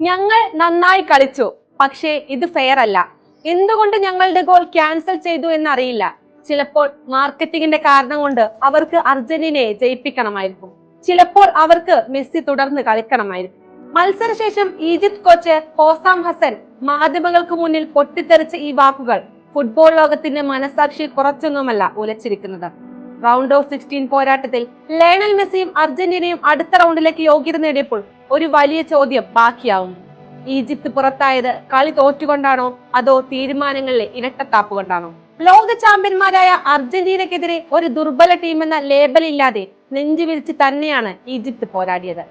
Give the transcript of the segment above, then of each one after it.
ഞങ്ങൾ നന്നായി കളിച്ചു, പക്ഷേ ഇത് ഫെയർ അല്ല. എന്തുകൊണ്ട് ഞങ്ങളുടെ ഗോൾ ക്യാൻസൽ ചെയ്തു എന്നറിയില്ല. ചിലപ്പോൾ മാർക്കറ്റിംഗിന്റെ കാരണം കൊണ്ട് അവർക്ക് അർജന്റീനയെ ജയിപ്പിക്കണമായിരിക്കും. ചിലപ്പോൾ അവർക്ക് മെസ്സി തുടർന്ന് കളിക്കണമായിരിക്കും. മത്സരശേഷം ഈജിപ്ത് കോച്ച് ഹോസാം ഹസൻ മാധ്യമങ്ങൾക്ക് മുന്നിൽ പൊട്ടിത്തെറിച്ച ഈ വാക്കുകൾ ഫുട്ബോൾ ലോകത്തിന്റെ മനസാക്ഷി കുറച്ചൊന്നുമല്ല ഉലച്ചിരിക്കുന്നത്. റൗണ്ട് ഓഫ് 16 പോരാട്ടത്തിൽ ലയണൽ മെസ്സിയും അർജന്റീനയും അടുത്ത റൗണ്ടിലേക്ക് യോഗ്യത നേടിയപ്പോൾ ഒരു വലിയ ചോദ്യം ബാക്കിയാവുന്നു. ഈജിപ്ത് പുറത്തായത് കളി തോറ്റുകൊണ്ടാണോ അതോ തീരുമാനങ്ങളിലെ ഇരട്ടത്താപ്പ് കൊണ്ടാണോ? ലോക ചാമ്പ്യന്മാരായ അർജന്റീനക്കെതിരെ ഒരു ദുർബല ടീം എന്ന ലേബൽ ഇല്ലാതെ നെഞ്ചുവിരിച്ച് തന്നെയാണ് ഈജിപ്ത് പോരാടിയത്.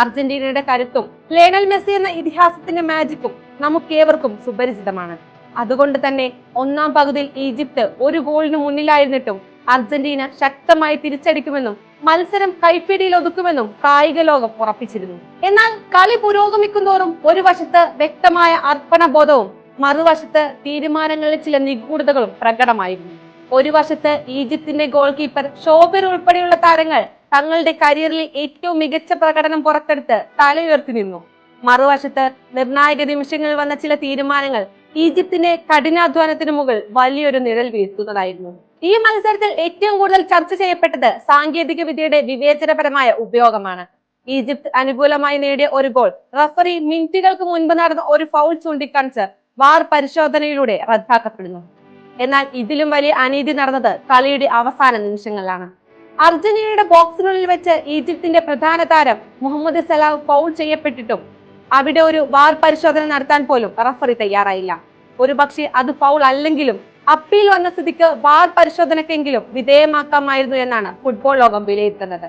അർജന്റീനയുടെ കരുത്തും ലയണൽ മെസ്സി എന്ന ഇതിഹാസത്തിന്റെ മാജിക്കും നമുക്കേവർക്കും സുപരിചിതമാണ്. അതുകൊണ്ട് തന്നെ ഒന്നാം പകുതിയിൽ ഈജിപ്ത് ഒരു ഗോളിന് മുന്നിലായിരുന്നിട്ടും അർജന്റീന ശക്തമായി തിരിച്ചടിക്കുമെന്നും മത്സരം കൈപ്പിടിയിൽ ഒതുക്കുമെന്നും കായിക ലോകം ഉറപ്പിച്ചിരുന്നു. എന്നാൽ കളി പുരോഗമിക്കുന്തോറും ഒരു വശത്ത് വ്യക്തമായ അർപ്പണബോധവും മറുവശത്ത് തീരുമാനങ്ങളിൽ ചില നിഗൂഢതകളും പ്രകടമായിരുന്നു. ഒരു വശത്ത് ഈജിപ്തിന്റെ ഗോൾ കീപ്പർ ഷോബിർ ഉൾപ്പെടെയുള്ള താരങ്ങൾ തങ്ങളുടെ കരിയറിൽ ഏറ്റവും മികച്ച പ്രകടനം പുറത്തെടുത്ത് തലയുയർത്തി നിന്നു. മറുവശത്ത് നിർണായക നിമിഷങ്ങളിൽ വന്ന ചില തീരുമാനങ്ങൾ ഈജിപ്തിന്റെ കഠിനാധ്വാനത്തിന് മുകളിൽ വലിയൊരു നിഴൽ വീഴ്ത്തുന്നതായിരുന്നു. ഈ മത്സരത്തിൽ ഏറ്റവും കൂടുതൽ ചർച്ച ചെയ്യപ്പെട്ടത് സാങ്കേതിക വിദ്യയുടെ വിവേചനപരമായ ഉപയോഗമാണ്. ഈജിപ്ത് അനുകൂലമായി നേടിയ ഒരു ഗോൾ റഫറി മിനിറ്റുകൾക്ക് മുൻപ് നടന്ന ഒരു ഫൗൾ ചൂണ്ടിക്കാണിച്ച് വാർ പരിശോധനയിലൂടെ റദ്ദാക്കപ്പെടുന്നു. എന്നാൽ ഇതിലും വലിയ അനീതി നടന്നത് കളിയുടെ അവസാന നിമിഷങ്ങളിലാണ്. അർജന്റീനയുടെ ബോക്സിനുള്ളിൽ വെച്ച് ഈജിപ്തിന്റെ പ്രധാന താരം മുഹമ്മദ് സലാഹ് ഫൗൾ ചെയ്യപ്പെട്ടിട്ടും അവിടെ ഒരു വാർ പരിശോധന നടത്താൻ പോലും റഫറി തയ്യാറായില്ല. ഒരുപക്ഷെ അത് ഫൗൾ അല്ലെങ്കിലും അപ്പീൽ വന്ന സ്ഥിതിക്ക് വാർ പരിശോധനക്കെങ്കിലും വിധേയമാക്കാമായിരുന്നു എന്നാണ് ഫുട്ബോൾ ലോകം വിലയിരുത്തുന്നത്.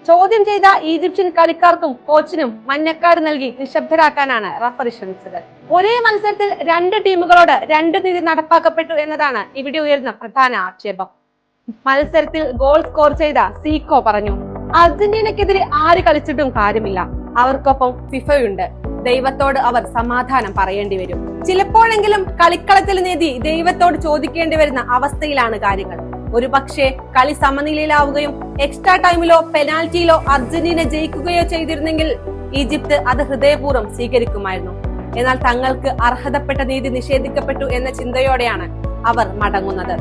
ചോദ്യം ചെയ്ത ഈജിപ്ഷ്യൻ കളിക്കാർക്കും കോച്ചിനും മഞ്ഞക്കാട് നൽകി നിശബ്ദരാക്കാനാണ് റഫറി ശ്രമിച്ചത്. ഒരേ മത്സരത്തിൽ രണ്ട് ടീമുകളോട് രണ്ട് നീതി നടപ്പാക്കപ്പെട്ടു എന്നതാണ് ഇവിടെ ഉയർന്ന പ്രധാന ആക്ഷേപം. മത്സരത്തിൽ ഗോൾ സ്കോർ ചെയ്ത സീക്കോ പറഞ്ഞു, അർജന്റീനക്കെതിരെ ആര് കളിച്ചിട്ടും കാര്യമില്ല, അവർക്കൊപ്പം ഫിഫയുണ്ട്. ദൈവത്തോട് അവർ സമാധാനം പറയേണ്ടി വരും. ചിലപ്പോഴെങ്കിലും കളിക്കളത്തിൽ നീതി ദൈവത്തോട് ചോദിക്കേണ്ടി വരുന്ന അവസ്ഥയിലാണ് കാര്യങ്ങൾ. ഒരു പക്ഷേ കളി സമനിലയിലാവുകയും എക്സ്ട്രാ ടൈമിലോ പെനാൽറ്റിയിലോ അർജന്റീന ജയിക്കുകയോ ചെയ്തിരുന്നെങ്കിൽ ഈജിപ്ത് അത് ഹൃദയപൂർവ്വം സ്വീകരിക്കുമായിരുന്നു. എന്നാൽ തങ്ങൾക്ക് അർഹതപ്പെട്ട നീതി നിഷേധിക്കപ്പെട്ടു എന്ന ചിന്തയോടെയാണ് അവർ മടങ്ങുന്നത്.